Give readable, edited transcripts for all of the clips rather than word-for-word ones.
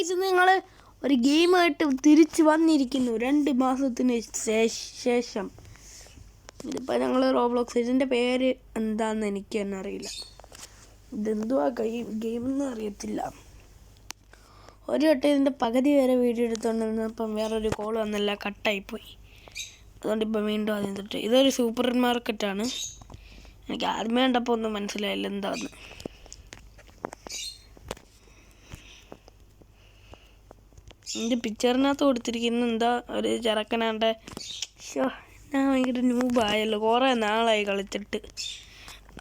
Guys, നിങ്ങൾ ഒരു ഗെയിമായിട്ട് തിരിച്ച് വന്നിരിക്കുന്നു 2 മാസത്തിന് ശേഷം. ഇതിപ്പോൾ ഞങ്ങൾ റോബ്ലോക്സ്, ഇതിൻ്റെ പേര് എന്താണെന്ന് എനിക്ക് തന്നെ അറിയില്ല. ഇതെന്തുവാ ഗെയിമെന്ന് അറിയത്തില്ല. ഒരു വട്ടം ഇതിൻ്റെ പകുതി വരെ വീഡിയോ എടുത്തുകൊണ്ടിരുന്നപ്പം വേറൊരു കോൾ വന്നില്ല, കട്ടായിപ്പോയി. അതുകൊണ്ട് ഇപ്പം വീണ്ടും ആദ്യം തൊട്ട്. ഇതൊരു സൂപ്പർ മാർക്കറ്റാണ്. എനിക്ക് ആദ്യമേ കണ്ടപ്പോൾ ഒന്നും മനസ്സിലായില്ല എന്താന്ന്. എൻ്റെ പിക്ചറിനകത്ത് കൊടുത്തിരിക്കുന്ന എന്താ ഒരു ചെറുക്കനാണ്ട്. ഞാൻ ഭയങ്കര ന്യൂബായല്ലോ, കുറേ നാളായി കളിച്ചിട്ട്.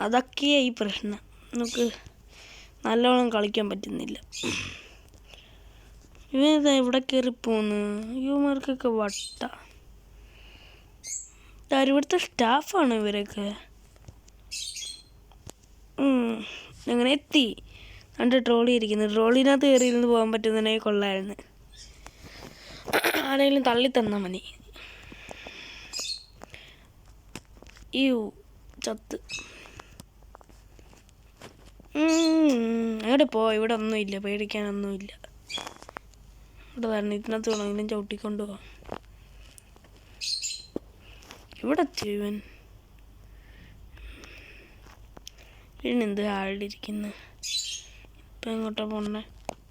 അതൊക്കെയായി ഈ പ്രശ്നം, നമുക്ക് നല്ലോണം കളിക്കാൻ പറ്റുന്നില്ല. ഇവനിതാ ഇവിടെ കയറിപ്പോന്ന്. യുവമാർക്കൊക്കെ വട്ട. ഇവിടുത്തെ സ്റ്റാഫാണ് ഇവരൊക്കെ. അങ്ങനെ എത്തി. രണ്ട് ട്രോളി ഇരിക്കുന്നു. ട്രോളിനകത്ത് കയറിയിരുന്ന് പോകാൻ പറ്റുന്നതിനെ കൊള്ളായിരുന്നു. ആരെങ്കിലും തള്ളി തന്നാൽ മതി. ചത്ത്. എവിടെ ഇവിടെ ഒന്നുമില്ല, പേടിക്കാനൊന്നുമില്ല. ഇവിടെ വരണം, ഇതിനകത്ത് വേണമെങ്കിലും ചവിട്ടിക്കൊണ്ട് പോവാം. ഇവിടെ എത്തിയോ ഇവൻ? ഇവനെന്ത് ആളിരിക്കുന്നു? ഇപ്പം എങ്ങോട്ടാ പോണേ?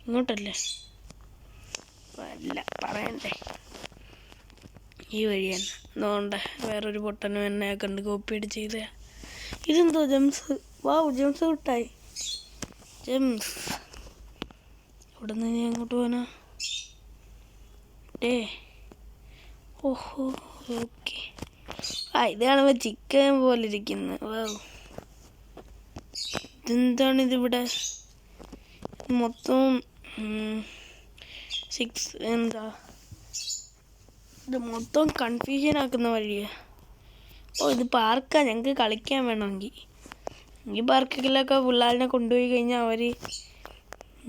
ഇങ്ങോട്ടല്ലേ? അല്ല, പറയണ്ടേ. ഈ വഴിയാണ്. അതുകൊണ്ട് വേറൊരു പൊട്ടനും എന്നെ കണ്ട് കോപ്പി അടിച്ച് ചെയ്ത. ഇതെന്തോ ജെംസ്? വാവ്, ജെംസ് കിട്ടായി. ജെംസ്. ഇവിടെ നിന്ന് ഞാൻ അങ്ങോട്ട് പോനാ? ഓഹോ, ഓക്കെ. ഇത് കാണുമ്പോൾ ചിക്കൻ പോലെ ഇരിക്കുന്നു. വാവ്, ഇതെന്താണിതിവിടെ മൊത്തം? എന്താ ഇത് മൊത്തം കൺഫ്യൂഷൻ ആക്കുന്ന വഴിയാ. ഇത് പാർക്കാ. ഞങ്ങൾക്ക് കളിക്കാൻ വേണമെങ്കിൽ ഈ പാർക്കിലൊക്കെ പിള്ളേരിനെ കൊണ്ടുപോയി കഴിഞ്ഞാൽ അവർ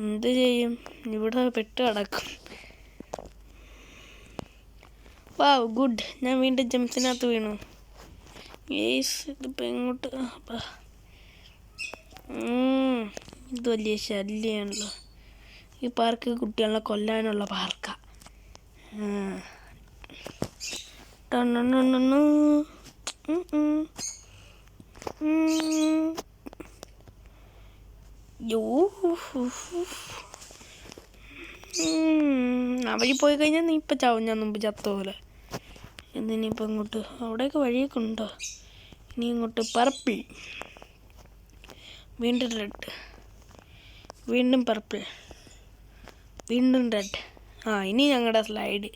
എന്ത് ചെയ്യും? ഇവിടെ പെട്ട് കിടക്കും. വാവ്, ഗുഡ്. ഞാൻ വീണ്ടും ജംസിനകത്ത് വീണു. ഇതിപ്പോൾ എങ്ങോട്ട്? ഇത് വലിയ ശല്യമാണല്ലോ. ഈ പാർക്ക് കുട്ടികളെ കൊല്ലാനുള്ള പാർക്കാണ്. അവഴി പോയി കഴിഞ്ഞാൽ നീ ഇപ്പം ചാവും. ഞാൻ മുമ്പ് ചത്ത പോലെ. എന്തിനിപ്പോൾ ഇങ്ങോട്ട്? അവിടെയൊക്കെ വഴിയൊക്കെ ഉണ്ടോ? ഇനി ഇങ്ങോട്ട് പർപ്പിൾ, വീണ്ടും റെഡ്, വീണ്ടും പർപ്പിൾ, വീണ്ടും റെഡ്. ഇനി ഞങ്ങളുടെ സ്ലൈഡ്.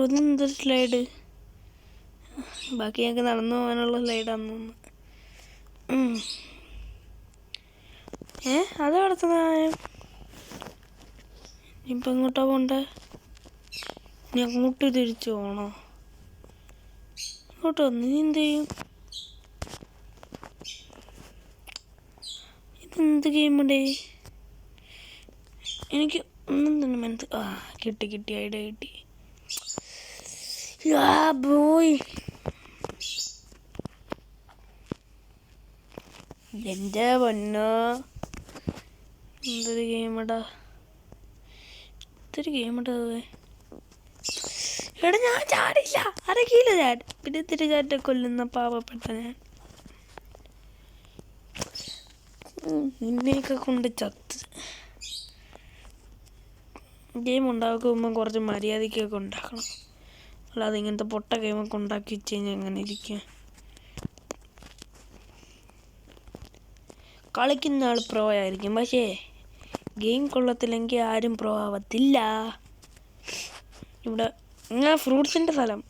ഇതെന്തൊരു സ്ലൈഡ്? ബാക്കി ഞങ്ങൾക്ക് നടന്നു പോകാനുള്ള സ്ലൈഡാന്ന് തോന്നുന്നു. അതെവിടുത്തെ ന്യായം? ഇപ്പം എങ്ങോട്ടാ പോണ്ടേ? ഇനി അങ്ങോട്ട് തിരിച്ചു പോകണോ? ഇങ്ങോട്ട് വന്ന് നീ എന്ത് ചെയ്യും? ഇതെന്ത് ഗെയിമുണ്ടേ? എനിക്ക് ഒന്നും തന്നെ കിട്ടി ഐഡിയ കിട്ടി. ബോയ്, എൻ്റെ പൊന്നോ, എന്തൊരു ഗെയിമടാ, ഇതൊരു ഗെയിമടാ. എടാ, ഞാൻ ചാടില്ല, അരക്കില്ല ചാട്. പിന്നെ ഇത്തിരി ചാറ്റ കൊല്ലുന്ന പാവപ്പെട്ട ഞാൻ. നിന്നെയൊക്കെ കൊണ്ട് ചത്ത്. ഗെയിം ഉണ്ടാക്കുമ്പോൾ കുറച്ച് മര്യാദയ്ക്കൊക്കെ ഉണ്ടാക്കണം. അല്ലാതെ ഇങ്ങനത്തെ പൊട്ട ഗെയിമൊക്കെ ഉണ്ടാക്കി വെച്ച് കഴിഞ്ഞാൽ എങ്ങനെ ഇരിക്കുക? കളിക്കുന്ന ആൾ പ്രോ ആയിരിക്കും, പക്ഷേ ഗെയിം കൊള്ളത്തില്ലെങ്കിൽ ആരും പ്രോ ആവത്തില്ല. ഇവിടെ ഫ്രൂട്ട്സിൻ്റെ സ്ഥലം.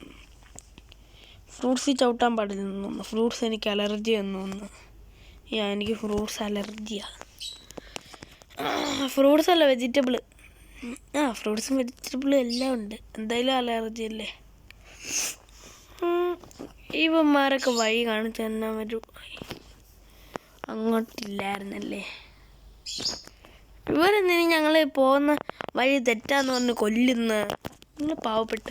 ഫ്രൂട്ട്സ് ചവിട്ടാൻ പാടില്ലെന്ന് തോന്നുന്നു. ഫ്രൂട്ട്സ് എനിക്ക് അലർജി എന്ന് തോന്നുന്നു. എനിക്ക് ഫ്രൂട്ട്സ് അലർജിയാണ്. ഫ്രൂട്ട്സ് അല്ല, വെജിറ്റബിൾ. ഫ്രൂട്ട്സും വെജിറ്റബിളും എല്ലാം ഉണ്ട്. എന്തായാലും അലർജി അല്ലേ. ഇവന്മാരൊക്കെ വഴി കാണിച്ചു തന്നെ വരും. അങ്ങോട്ടില്ലായിരുന്നല്ലേ. ഇവരെന്തിനും ഞങ്ങൾ പോകുന്ന വഴി തെറ്റാന്ന് പറഞ്ഞ് കൊല്ലുന്ന നിങ്ങൾ പാവപ്പെട്ട.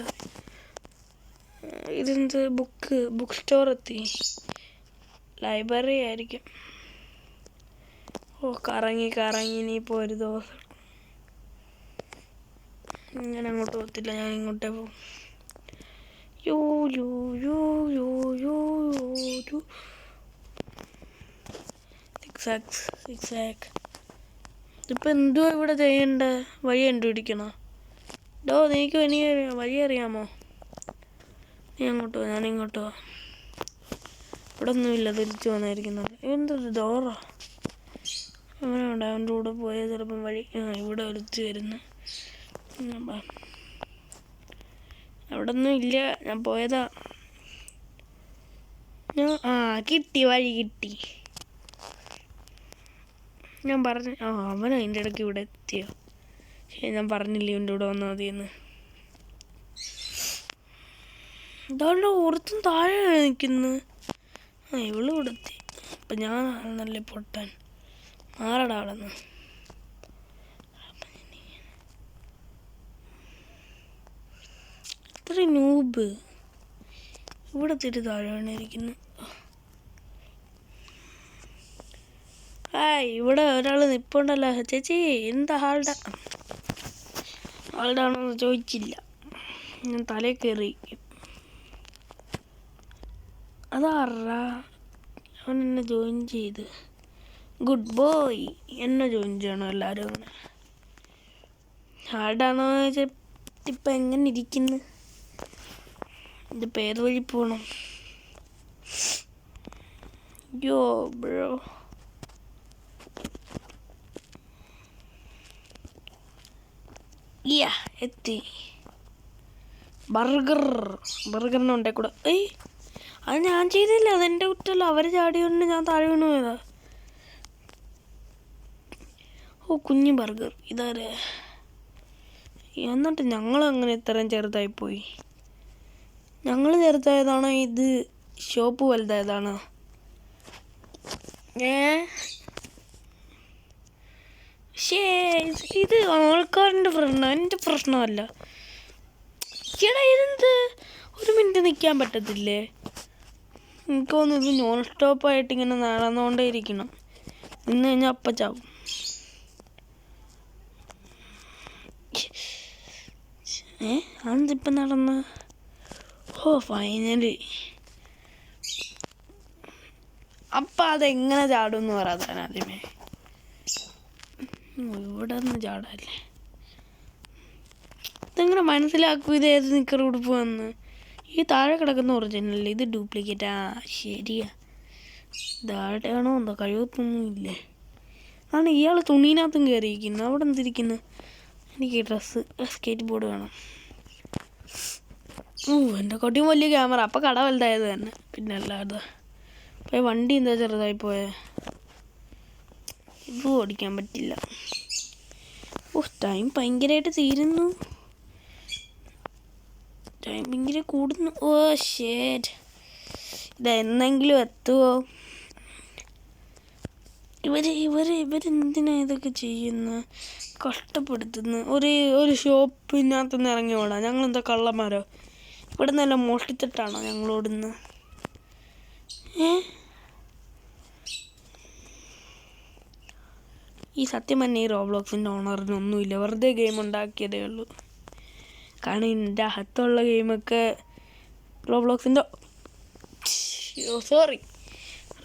ഇതെന്ത്? ബുക്ക് സ്റ്റോർ എത്തി. ലൈബ്രറി ആയിരിക്കും. ഓ കറങ്ങി കറങ്ങി ഇനിയിപ്പോൾ ഒരു ദിവസം ഞാൻ അങ്ങോട്ട് പോകത്തില്ല, ഞാൻ ഇങ്ങോട്ടേ പോകും. യോ യോ യോ യോ യോ യോ സിക്സാക്ക്. ഇതിപ്പോൾ എന്തുവാ ഇവിടെ ചെയ്യണ്ടേ? വഴി കണ്ടുപിടിക്കണോ? ഡോ നീക്ക് വഴി അറിയാമോ? നീ അങ്ങോട്ട് പോ, ഞാൻ ഇങ്ങോട്ട് പോവാം. ഇവിടെ ഒന്നുമില്ല, തിരിച്ചു വന്നായിരിക്കുന്നത്. എന്തൊരു ഡോറാ? അങ്ങനെ ഉണ്ട്, അവൻ്റെ കൂടെ പോയാൽ ചിലപ്പം വഴി ഇവിടെ ഒലിച്ച് വരുന്നു. അവിടെ ഒന്നും ഇല്ല, ഞാൻ പോയതാ. കിട്ടി, വഴി കിട്ടി. ഞാൻ പറഞ്ഞു അവൻ അതിൻ്റെ ഇടയ്ക്ക് ഇവിടെ എത്തിയോ? ശരി, ഞാൻ പറഞ്ഞില്ലേ ഇവൻ്റെ കൂടെ വന്നാൽ മതിയെന്ന്. ഇതാണ്ട് ഓർത്തും താഴെ നിൽക്കുന്നു. ഇവള് ഇവിടെ എത്തി. അപ്പം ഞാൻ നല്ല പൊട്ടാൻ മാറടാ അവിടെന്ന്. ഇത്ര നൂബ് ഇവിടെ തിരി താഴെ ഇരിക്കുന്നു. ഇവിടെ ഒരാൾ നിൽപ്പുണ്ടല്ലോ. ചേച്ചി എന്താ ആളുടാണോന്ന് ചോദിച്ചില്ല, ഞാൻ തലയിൽ കയറിയിരിക്കും. അതാറാ അവൻ എന്നെ ജോയിൻ ചെയ്ത്. ഗുഡ് ബോയ്, എന്നെ ജോയിൻ ചെയ്യണം എല്ലാവരും. അങ്ങനെ ഹാർഡാണോ ചോദിച്ചാൽ ഇപ്പം എങ്ങനെ ഇരിക്കുന്നു? എൻ്റെ പേര് വഴി പോകണം. യോ ബ്രോ, എത്തി. ബർഗറിന് ഉണ്ടേ കൂടെ. അത് ഞാൻ ചെയ്തില്ല, അതെൻ്റെ കുറ്റമല്ല. അവർ ചാടിയോണ്ട് ഞാൻ താഴെ വീണു പോയതാ. ഓ കുഞ്ഞു ബർഗർ ഇതാരെ? എന്നിട്ട് ഞങ്ങളങ്ങനെ ഇത്രയും ചെറുതായിപ്പോയി. ഞങ്ങൾ ചെറുതായതാണോ ഇത് ഷോപ്പ് വലുതായതാണോ? ഇത് ആൾക്കാരുടെ പ്രശ്നം, എൻ്റെ പ്രശ്നമല്ല. ചേട്ടാ ഇതെന്ത് ഒരു മിനിറ്റ് നിൽക്കാൻ പറ്റത്തില്ലേ? എനിക്ക് തോന്നുന്നു ഇത് നോൺ സ്റ്റോപ്പായിട്ട് ഇങ്ങനെ നടന്നുകൊണ്ടേ ഇരിക്കണം. നിന്ന് കഴിഞ്ഞാൽ അപ്പം ചാവും. അതെന്തിപ്പം നടന്ന്? ഫൈനലി. അപ്പം അതെങ്ങനെ ചാടും എന്ന് പറയാൻ ആദ്യമേ. ഇവിടെ നിന്ന് ചാടല്ലേ? ഇതെങ്ങനെ മനസ്സിലാക്കും ഇത് ഏത് നിക്കർ ഉടുപ്പ് വന്ന്? ഈ താഴെ കിടക്കുന്ന ഒറിജിനൽ, ഇത് ഡ്യൂപ്ലിക്കേറ്റാ. ശരിയാ, ഇതാരുടെയാണോ എന്തോ കഴിവത്തൊന്നും ഇല്ലേ? ആണ് ഇയാൾ തുണീനകത്തും കയറിയിരിക്കുന്നു. അവിടെ എന്തിരിക്കുന്നു? എനിക്ക് ഡ്രസ്സ് സ്കേറ്റ് ബോർഡ് വേണം. എൻ്റെ കൊട്ടിയും വലിയ ക്യാമറ. അപ്പം കട വലുതായത് തന്നെ, പിന്നെ അല്ലാതെ. അപ്പോൾ വണ്ടി എന്താ ചെറുതായി പോയേ? ഇത് ഓടിക്കാൻ പറ്റില്ല. ടൈം ഭയങ്കരമായിട്ട് തീരുന്നു. ടൈം ഭയങ്കര കൂടുന്നു. ഷേറ്റ്, ഇതെന്നെങ്കിലും എത്തുമോ? ഇവരെന്തിനാ ഇതൊക്കെ ചെയ്യുന്നു? കഷ്ടപ്പെടുത്തുന്നു. ഒരു ഷോപ്പിനകത്ത് നിന്ന് ഇറങ്ങി ഓടാം. ഞങ്ങളെന്താ കള്ളന്മാരോ? ഇവിടെ നിന്നല്ല മോഷ്ടിച്ചിട്ടാണോ ഞങ്ങളോടുന്ന്? ഈ സത്യം തന്നെ ഈ റോബ്ലോക്സിൻ്റെ ഓണറിനൊന്നുമില്ല, വെറുതെ ഗെയിം ഉണ്ടാക്കിയതേ ഉള്ളൂ. കാരണം എൻ്റെ അകത്തുള്ള ഗെയിമൊക്കെ റോബ്ലോക്സിൻ്റെ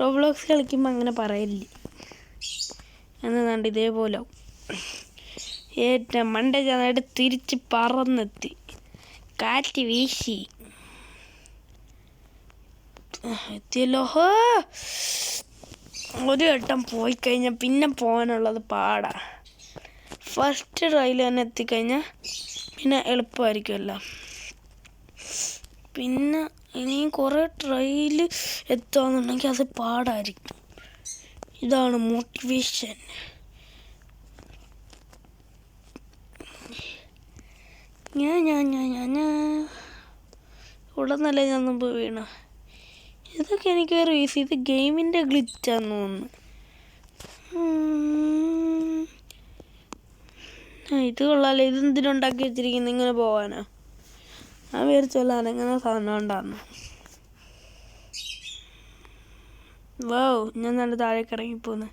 റോബ്ലോക്സ് കളിക്കുമ്പോൾ അങ്ങനെ പറയില്ലേ. എന്നാണ്ട് ഇതേപോലെ ഏറ്റവും മണ്ടേ ചെന്നിട്ട് തിരിച്ച് പറന്നെത്തി, കാറ്റ് വീശി എത്തിയല്ലോ. ഒരു വട്ടം പോയി കഴിഞ്ഞാൽ പിന്നെ പോകാനുള്ളത് പാടാ. ഫസ്റ്റ് ട്രയൽ തന്നെ എത്തിക്കഴിഞ്ഞാൽ പിന്നെ എളുപ്പമായിരിക്കുമല്ലോ. പിന്നെ ഇനിയും കുറേ ട്രയൽ എത്തുകയെന്നുണ്ടെങ്കിൽ അത് പാടായിരിക്കും. ഇതാണ് മോട്ടിവേഷൻ. ഞാൻ ഉടനല്ലേ ഞാൻ മുമ്പ് വീണ. ഇതൊക്കെ എനിക്ക് വേറെ ഈസി. ഇത് ഗെയിമിൻ്റെ ഗ്ലിച്ചാന്ന് തോന്നുന്നു. ഇത് കൊള്ളാമല്ലോ. ഇതെന്തിനുണ്ടാക്കി വെച്ചിരിക്കുന്നത്? ഇങ്ങനെ പോകാനോ? ഞാൻ വിചാരിച്ചല്ല അനങ്ങനെ സാധനം ഉണ്ടായിരുന്നു. ഞാൻ നല്ല താഴേക്ക് ഇറങ്ങിപ്പോന്ന്.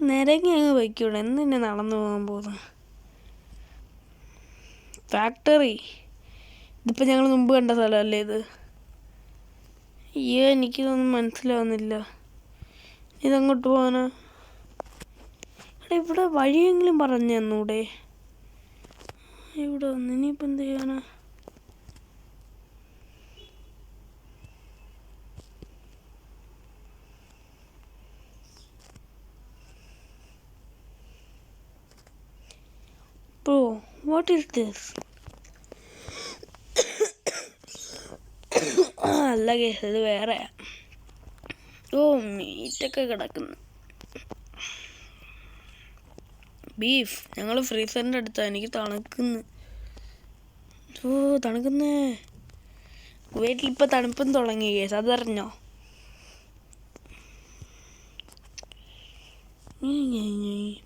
നിരങ്ങി അങ്ങ് വയ്ക്കൂടെ, എന്തിനെ നടന്നു പോകാൻ പോകുന്നത്? ഫാക്ടറി, ഇതിപ്പോൾ ഞങ്ങൾ മുമ്പ് കണ്ട സ്ഥലമല്ലേ ഇത്? അയ്യോ, എനിക്കിതൊന്നും മനസ്സിലാവുന്നില്ല. ഇതങ്ങോട്ട് പോകാനാ? എടാ, ഇവിടെ വഴിയെങ്കിലും പറഞ്ഞു തന്നൂടെ? ഇവിടെ വന്ന് ഇനിയിപ്പോൾ എന്ത് ചെയ്യാനാ? Bro, what is this? അല്ല കേസ്, ഇത് വേറെ. ഓ, മീറ്റൊക്കെ കിടക്കുന്നു. ബീഫ്. ഞങ്ങൾ ഫ്രീസറിൻ്റെ അടുത്താണ്. എനിക്ക് തണുക്കുന്നു. ഓ, തണുക്കുന്നേ. വീട്ടിലിപ്പോൾ തണുപ്പും തുടങ്ങി കേസ്, അതറിഞ്ഞോ?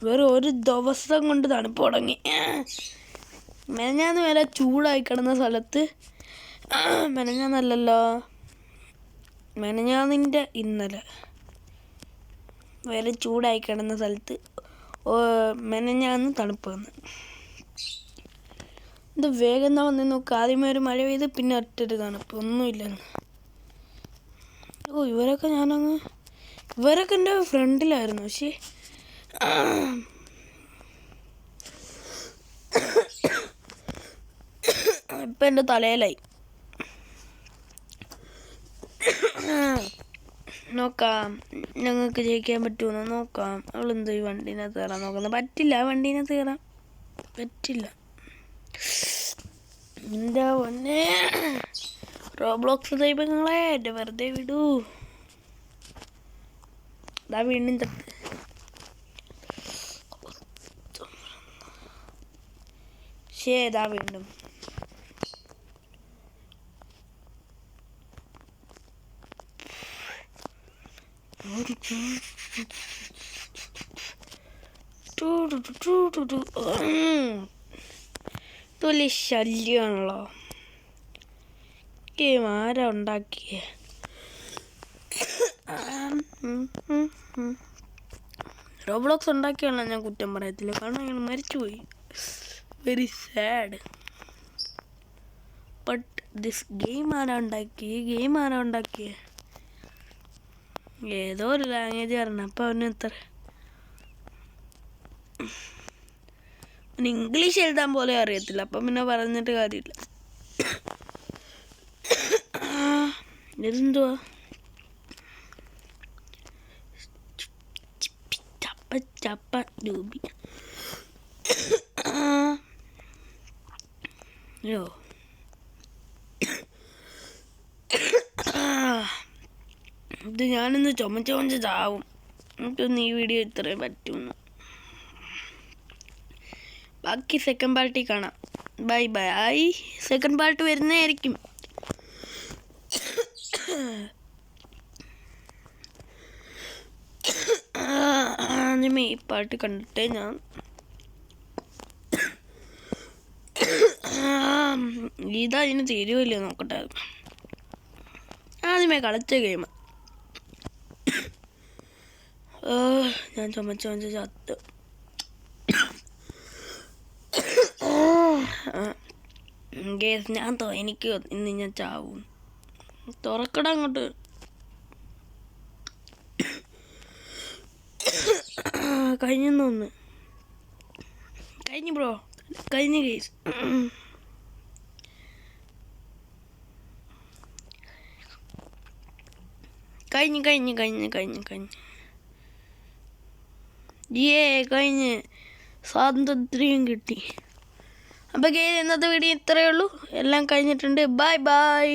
വെറും ഒരു ദിവസം കൊണ്ട് തണുപ്പ് തുടങ്ങി. മെനഞ്ഞാന്ന് വരെ ചൂടായി കിടന്ന സ്ഥലത്ത്, മെനഞ്ഞാന്നല്ലല്ലോ, മെനഞ്ഞാന്നിൻ്റെ ഇന്നലെ വരെ ചൂടായി കിടന്ന സ്ഥലത്ത് മെനഞ്ഞാന്ന് തണുപ്പ് വന്ന്. ഇത് വേഗം എന്താ വന്ന് നോക്ക്. ആദ്യമേ ഒരു മഴ പെയ്ത് പിന്നെ ഒറ്റൊരു തണുപ്പ്, ഒന്നുമില്ലെന്ന്. ഓ, ഇവരൊക്കെ എൻ്റെ ഫ്രണ്ടിലായിരുന്നു. പക്ഷേ ഇപ്പം എൻ്റെ തലയിലായി. നോക്കാം ഞങ്ങൾക്ക് ജയിക്കാൻ പറ്റുമെന്ന് നോക്കാം. അവളെന്തോ ഈ വണ്ടീനകത്ത് കയറാൻ നോക്കുന്നത്. പറ്റില്ല, വണ്ടീനകത്ത് കയറാൻ പറ്റില്ല. എന്താ പൊന്നെ റോബ്ലോക്സ് ദൈവങ്ങളെ, എൻ്റെ വെറുതെ വിടൂ. ഇതാ വീണ്ടും തട്ട്. ശേതാ വീണ്ടും. വലിയ ശല്യമാണല്ലോ. ഗെയിം ആരാ ഉണ്ടാക്കിയേ? റോബ്ലോക്സ് ഉണ്ടാക്കിയാണോ ഞാൻ കുറ്റം പറയത്തില്ല, കാരണം അയാൾ മരിച്ചുപോയി. Very sad. But this game ആരാ ഉണ്ടാക്കിയേ? ഏതോ ഒരു ലാംഗ്വേജ് പറഞ്ഞു. അപ്പം അവന് ഇംഗ്ലീഷ് എഴുതാൻ പോലെ അറിയത്തില്ല. അപ്പം പിന്നെ പറഞ്ഞിട്ട് കാര്യമില്ല. ഇതെന്തുവാ? ചപ്പ രൂപി. യോ, ഇത് ഞാനിന്ന് ചുമച്ച് ചാവും. എനിക്കൊന്ന് ഈ വീഡിയോ ഇത്രയും പറ്റുന്നു. ബാക്കി സെക്കൻഡ് പാർട്ടി കാണാം. Bye bye. സെക്കൻഡ് പാർട്ട് വരുന്നതായിരിക്കും. ആദ്യമേ ഈ പാട്ട് കണ്ടിട്ടേ ഞാൻ ഇതാ ഇതിന് തീരുമല്ലോ നോക്കട്ടെ. ആദ്യമേ കളിച്ച ഗെയിം ഞാൻ ചുമച്ച് ചത്ത്. എനിക്ക് ഇന്ന് ഞാൻ ചാവും. തുറക്കട അങ്ങോട്ട്. കഴിഞ്ഞൊന്ന് കഴിഞ്ഞു ബ്രോ, കഴിഞ്ഞ കേസ്. കഴിഞ്ഞ് കഴിഞ്ഞ് സ്വാതന്ത്ര്യം കിട്ടി. അപ്പോൾ ഇന്നത്തെ വീഡിയോ ഇത്രയേ ഉള്ളൂ. എല്ലാം കഴിഞ്ഞിട്ടുണ്ട്. Bye bye.